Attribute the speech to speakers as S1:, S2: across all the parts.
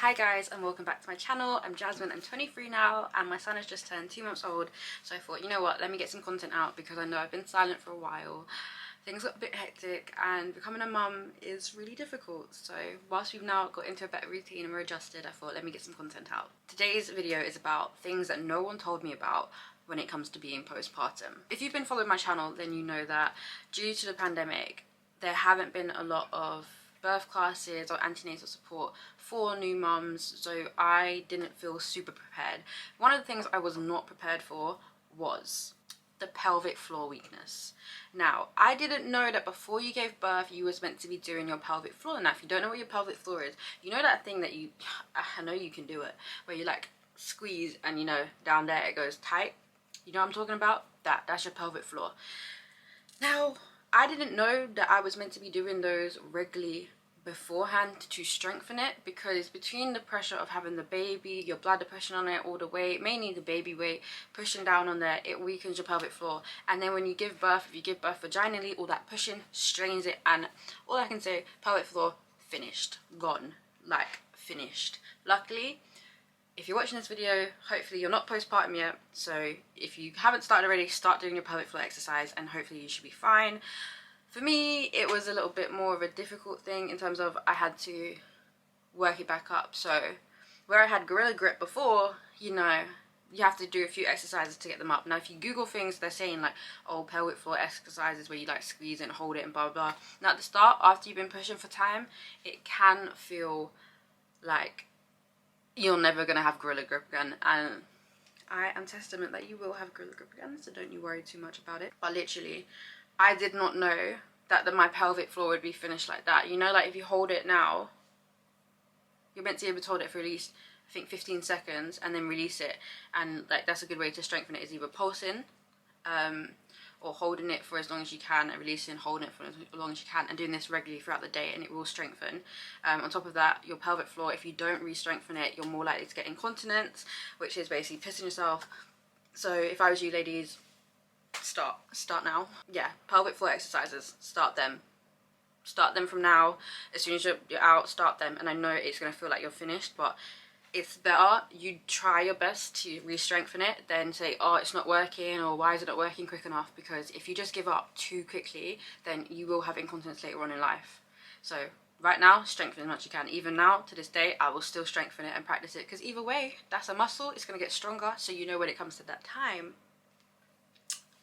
S1: Hi guys, and welcome back to my channel. I'm Jasmine, I'm 23 now and my son has just turned 2 months old, so I thought, you know what, let me get some content out because I know I've been silent for a while. Things got a bit hectic and becoming a mum is really difficult, so whilst we've now got into a better routine and we're adjusted, I thought let me get some content out. Today's video is about things that no one told me about when it comes to being postpartum. If you've been following my channel, then you know that due to the pandemic there haven't been a lot of birth classes or antenatal support for new mums, so I didn't feel super prepared. One of the things I was not prepared for was the pelvic floor weakness. Now, I didn't know that before you gave birth you was meant to be doing your pelvic floor. Now, if you don't know what your pelvic floor is, you know that thing that I know you can do it, where you like squeeze and you know down there it goes tight. You know what I'm talking about? That's your pelvic floor. Now, I didn't know that I was meant to be doing those regularly beforehand to strengthen it, because between the pressure of having the baby, your bladder pushing on it, all the weight, mainly the baby weight pushing down on there, it weakens your pelvic floor. And then when you give birth, if you give birth vaginally, all that pushing strains it, and all I can say, pelvic floor finished, gone, like finished. Luckily, if you're watching this video, hopefully you're not postpartum yet, so if you haven't started already, start doing your pelvic floor exercise and hopefully you should be fine. For me, it was a little bit more of a difficult thing in terms of I had to work it back up. So where I had gorilla grip before, you know, you have to do a few exercises to get them up. Now, if you Google things, they're saying like, oh, pelvic floor exercises where you like squeeze it and hold it and blah, blah, blah. Now at the start, after you've been pushing for time, it can feel like you're never going to have gorilla grip again. And I am testament that you will have gorilla grip again, so don't you worry too much about it. But literally, I did not know that my pelvic floor would be finished like that. You know, like if you hold it now, you're meant to be able to hold it for at least, I think, 15 seconds and then release it. And like that's a good way to strengthen it, is either pulsing or holding it for as long as you can and releasing, holding it for as long as you can, and doing this regularly throughout the day, and it will strengthen. On top of that, your pelvic floor, if you don't re-strengthen it, you're more likely to get incontinence, which is basically pissing yourself. So if I was you ladies, start now. Yeah, pelvic floor exercises, start them from now. As soon as you're out, start them. And I know it's going to feel like you're finished, but it's better you try your best to re-strengthen it than say, oh, it's not working, or why is it not working quick enough? Because if you just give up too quickly, then you will have incontinence later on in life. So right now, strengthen as much as you can. Even now, to this day, I will still strengthen it and practice it, because either way, that's a muscle, it's going to get stronger, so you know when it comes to that time,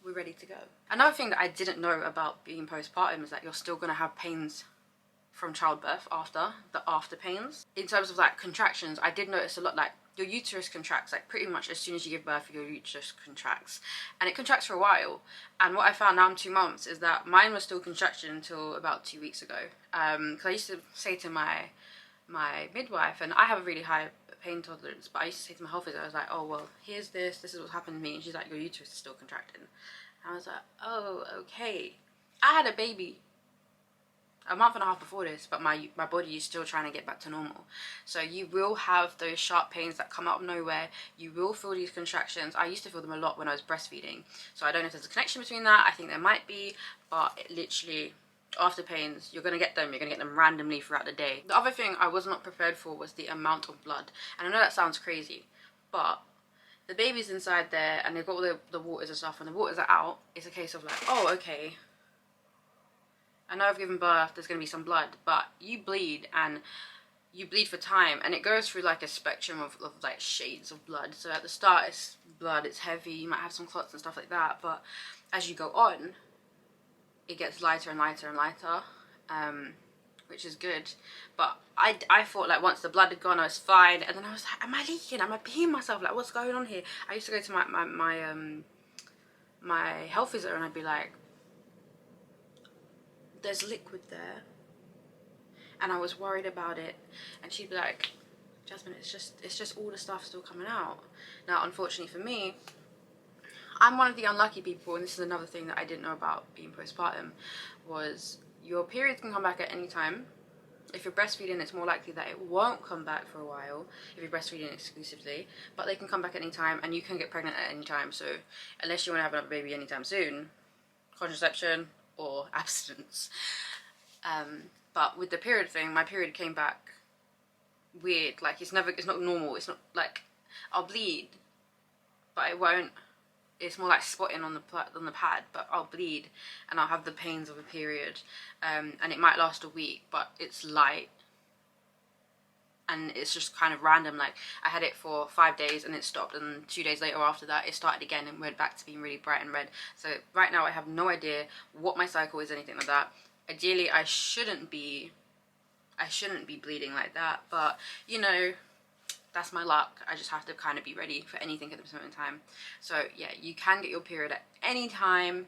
S1: we're ready to go. Another thing that I didn't know about being postpartum is that you're still going to have pains from childbirth, after pains. In terms of like contractions, I did notice a lot, like your uterus contracts, like pretty much as soon as you give birth, your uterus contracts, and it contracts for a while. And what I found now I'm 2 months is that mine was still contracting until about 2 weeks ago. Because I used to say to my midwife, and I have a really high pain tolerance, but I used to say to my health visitor, I was like, oh well, here's this is what's happened to me, and she's like, your uterus is still contracting. And I was like, oh, okay. I had a baby a month and a half before this, but my body is still trying to get back to normal. So you will have those sharp pains that come out of nowhere. You will feel these contractions. I used to feel them a lot when I was breastfeeding, so I don't know if there's a connection between that. I think there might be, but it literally, after pains, you're going to get them. You're going to get them randomly throughout the day. The other thing I was not prepared for was the amount of blood. And I know that sounds crazy, but the baby's inside there and they've got all the waters and stuff, and the waters are out. It's a case of like, oh, okay, I know I've given birth, there's going to be some blood, but you bleed, and you bleed for time, and it goes through like a spectrum of like shades of blood. So at the start it's blood, it's heavy, you might have some clots and stuff like that, but as you go on, it gets lighter and lighter and lighter, which is good. But I thought like once the blood had gone I was fine, and then I was like, am I leaking? Am I peeing myself? Like, what's going on here? I used to go to my health visitor and I'd be like, there's liquid there, and I was worried about it, and she'd be like, Jasmine, it's just all the stuff still coming out. Now unfortunately for me, I'm one of the unlucky people, and this is another thing that I didn't know about being postpartum, was your periods can come back at any time. If you're breastfeeding, it's more likely that it won't come back for a while if you're breastfeeding exclusively, but they can come back at any time, and you can get pregnant at any time. So unless you want to have another baby anytime soon, contraception or abstinence. But with the period thing, my period came back weird. Like it's not normal. It's not like I'll bleed, but it won't. It's more like spotting on the pad, but I'll bleed and I'll have the pains of a period, and it might last a week, but it's light and it's just kind of random. Like I had it for 5 days and it stopped, and 2 days later after that it started again and went back to being really bright and red. So right now I have no idea what my cycle is, anything like that. Ideally I shouldn't be bleeding like that, but you know, that's my luck. I just have to kind of be ready for anything at this moment in time. So yeah, you can get your period at any time.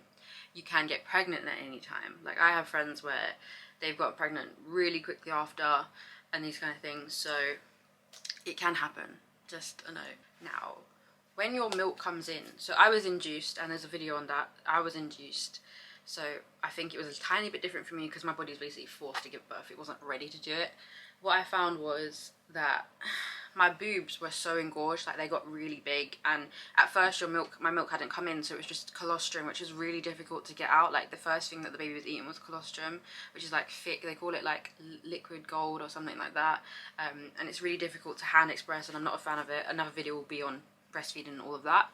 S1: You can get pregnant at any time. Like I have friends where they've got pregnant really quickly after and these kind of things. So it can happen, just a note. Now, when your milk comes in, so I was induced, and there's a video on that. I was induced. So I think it was a tiny bit different for me because my body's basically forced to give birth. It wasn't ready to do it. What I found was that my boobs were so engorged, like they got really big, and at first my milk hadn't come in, so it was just colostrum, which is really difficult to get out. Like the first thing that the baby was eating was colostrum, which is like thick, they call it like liquid gold or something like that, and it's really difficult to hand express, and I'm not a fan of it. Another video will be on breastfeeding and all of that,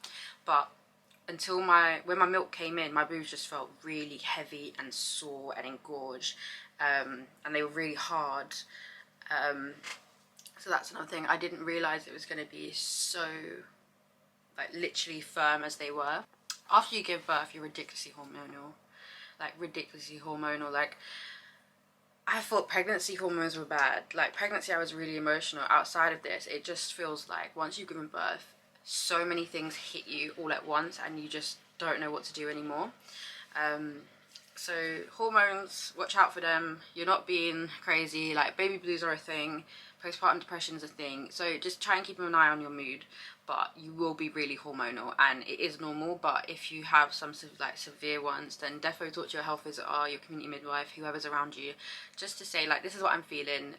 S1: but until when my milk came in, my boobs just felt really heavy and sore and engorged, and they were really hard. So that's another thing. I didn't realise it was going to be so, like, literally firm as they were. After you give birth, you're ridiculously hormonal. Like, ridiculously hormonal. Like, I thought pregnancy hormones were bad. Like, pregnancy, I was really emotional. Outside of this, it just feels like once you've given birth, so many things hit you all at once and you just don't know what to do anymore. So hormones, watch out for them. You're not being crazy. Like, baby blues are a thing. Postpartum depression is a thing. So just try and keep an eye on your mood. But you will be really hormonal, and it is normal. But if you have some like severe ones, then defo talk to your health visitor, your community midwife, whoever's around you, just to say, like, this is what I'm feeling.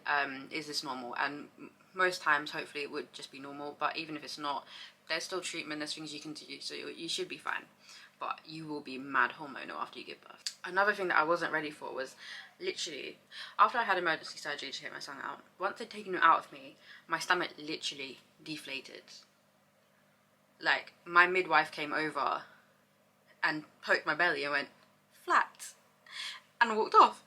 S1: Is this normal? And most times, hopefully, it would just be normal. But even if it's not, there's still treatment. There's things you can do, so you should be fine. But you will be mad hormonal after you give birth. Another thing that I wasn't ready for was literally, after I had emergency surgery to take my son out, once they'd taken him out of me, my stomach literally deflated. Like, my midwife came over and poked my belly and went, flat, and walked off.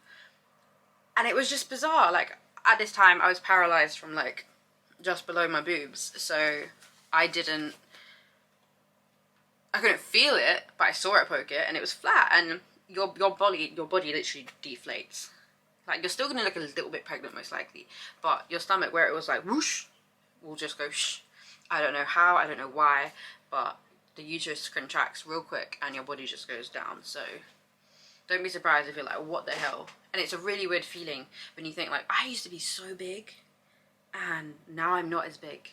S1: And it was just bizarre. Like, at this time, I was paralysed from, like, just below my boobs, so I couldn't feel it, but I saw it poke it, and it was flat, and your body literally deflates. Like, you're still gonna look a little bit pregnant, most likely, but your stomach, where it was like whoosh, will just go shh. I don't know how, I don't know why, but the uterus contracts real quick, and your body just goes down. So don't be surprised if you're like, what the hell? And it's a really weird feeling when you think, like, I used to be so big, and now I'm not as big.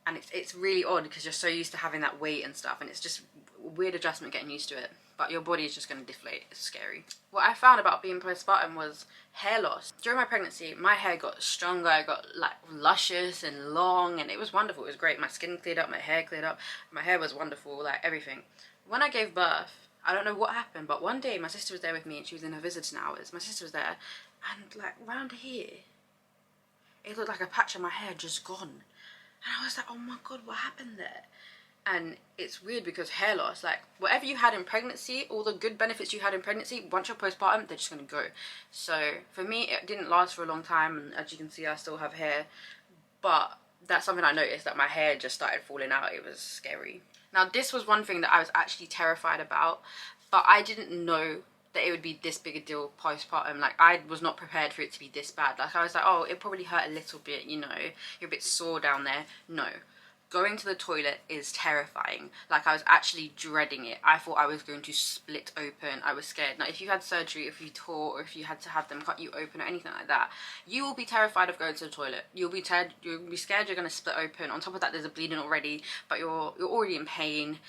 S1: And it's really odd because you're so used to having that weight and stuff, and it's just a weird adjustment getting used to it. But your body is just going to deflate. It's scary. What I found about being postpartum was hair loss. During my pregnancy, my hair got stronger. I got like luscious and long, and it was wonderful. It was great. My skin cleared up, my hair cleared up. My hair was wonderful, like everything. When I gave birth, I don't know what happened, but one day my sister was there with me and she was in her visiting hours. My sister was there, and like round here, it looked like a patch of my hair just gone. And I was like, oh my god, what happened there? And it's weird because hair loss, like whatever you had in pregnancy, all the good benefits you had in pregnancy, once you're postpartum, they're just going to go. So for me, it didn't last for a long time, and as you can see, I still have hair. But that's something I noticed, that my hair just started falling out. It was scary. Now, this was one thing that I was actually terrified about, but I didn't know that it would be this big a deal postpartum. Like, I was not prepared for it to be this bad. Like, I was like, oh, it probably hurt a little bit, you know, you're a bit sore down there. No. Going to the toilet is terrifying. Like, I was actually dreading it. I thought I was going to split open. I was scared. Now, if you had surgery, if you tore, or if you had to have them cut you open or anything like that, you will be terrified of going to the toilet. You'll be scared you're going to split open. On top of that, there's a bleeding already, but you're already in pain.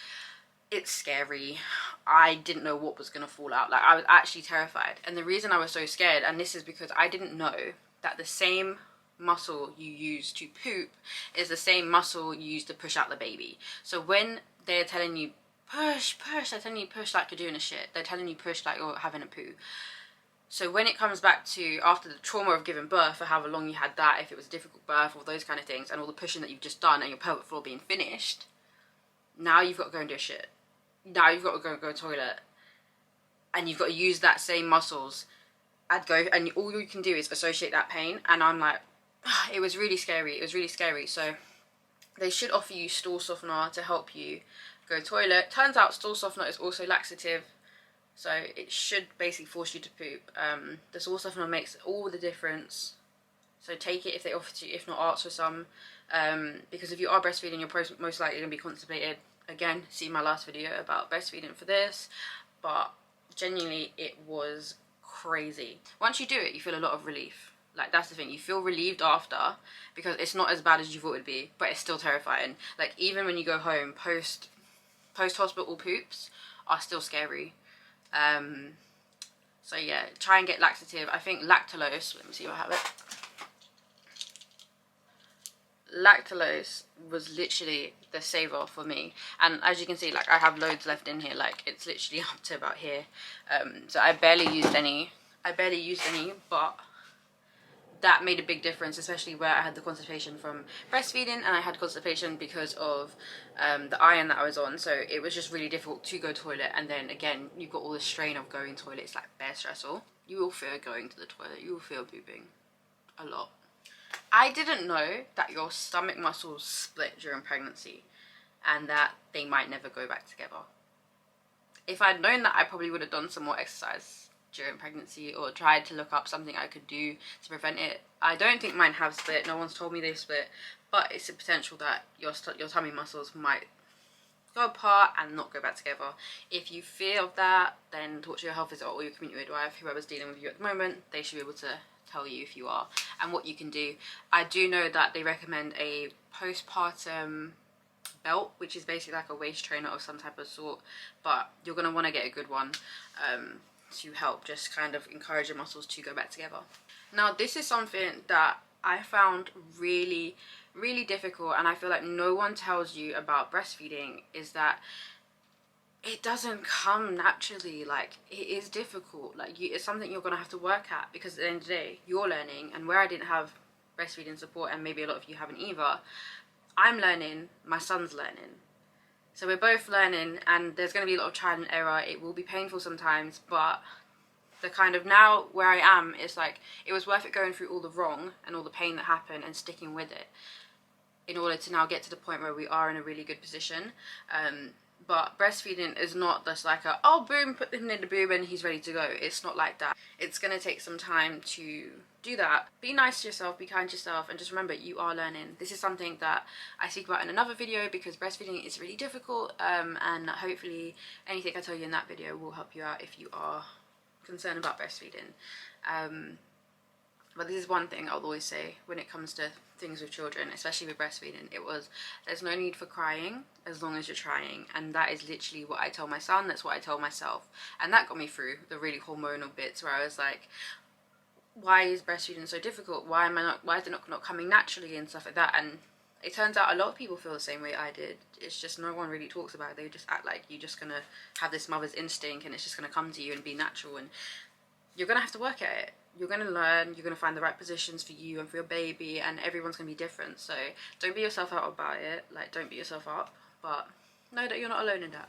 S1: It's scary. I didn't know what was going to fall out. Like, I was actually terrified. And the reason I was so scared, and this is because I didn't know that the same muscle you use to poop is the same muscle you use to push out the baby. So when they're telling you push, they're telling you push like you're doing a shit. They're telling you push like you're having a poo. So when it comes back to after the trauma of giving birth, for however long you had that, if it was a difficult birth, all those kind of things, and all the pushing that you've just done and your pelvic floor being finished, now you've got to go and do a shit. Now you've got to go to the toilet, and you've got to use that same muscles and all you can do is associate that pain. And I'm like, it was really scary. It was really scary. So they should offer you stool softener to help you go toilet. Turns out stool softener is also laxative, so it should basically force you to poop. The stool softener makes all the difference, so take it if they offer to you. If not, ask for some, because if you are breastfeeding, you're most likely going to be constipated. Again, see my last video about breastfeeding for this, but genuinely it was crazy. Once you do it, you feel a lot of relief. Like, that's the thing, you feel relieved after, because it's not as bad as you thought it would be, but it's still terrifying. Like, even when you go home, post hospital poops are still scary. So yeah, try and get laxative. I think lactulose, let me see if I have it. Lactulose was literally the saver for me, and as you can see, like, I have loads left in here. Like, it's literally up to about here. So I barely used any, but that made a big difference, especially where I had the constipation from breastfeeding, and I had constipation because of the iron that I was on. So it was just really difficult to go toilet, and then again you've got all the strain of going toilet. It's like bare stressful. You will feel going to the toilet, you will feel pooping a lot. I didn't know that your stomach muscles split during pregnancy and that they might never go back together. If I'd known that, I probably would have done some more exercise during pregnancy or tried to look up something I could do to prevent it. I don't think mine have split. No one's told me they've split, but it's a potential that your tummy muscles might go apart and not go back together. If you fear of that, then talk to your health visitor or your community midwife, whoever's dealing with you at the moment. They should be able to tell you if you are and what you can do. I do know that they recommend a postpartum belt, which is basically like a waist trainer of some type of sort, but you're going to want to get a good one to help just kind of encourage your muscles to go back together. Now, this is something that I found really difficult, and I feel like no one tells you about breastfeeding, is that it doesn't come naturally. Like, it is difficult. Like, it's something you're gonna have to work at, because at the end of the day, you're learning, and where I didn't have breastfeeding support, and maybe a lot of you haven't either, I'm learning, my son's learning. So we're both learning, and there's gonna be a lot of trial and error. It will be painful sometimes, but the kind of now where I am, it's like, it was worth it going through all the wrong and all the pain that happened and sticking with it in order to now get to the point where we are in a really good position. But breastfeeding is not just like a, oh boom, put him in the boob and he's ready to go. It's not like that. It's going to take some time to do that. Be nice to yourself, be kind to yourself, and just remember, you are learning. This is something that I speak about in another video, because breastfeeding is really difficult, and hopefully anything I tell you in that video will help you out if you are concerned about breastfeeding. But this is one thing I'll always say when it comes to things with children, especially with breastfeeding. There's no need for crying as long as you're trying. And that is literally what I tell my son. That's what I tell myself. And that got me through the really hormonal bits where I was like, why is breastfeeding so difficult? Why is it not coming naturally and stuff like that? And it turns out a lot of people feel the same way I did. It's just no one really talks about it. They just act like you're just gonna have this mother's instinct and it's just gonna come to you and be natural. And you're gonna have to work at it. You're going to learn, you're going to find the right positions for you and for your baby, and everyone's going to be different. So don't beat yourself out about it. Like, don't beat yourself up, but know that you're not alone in that.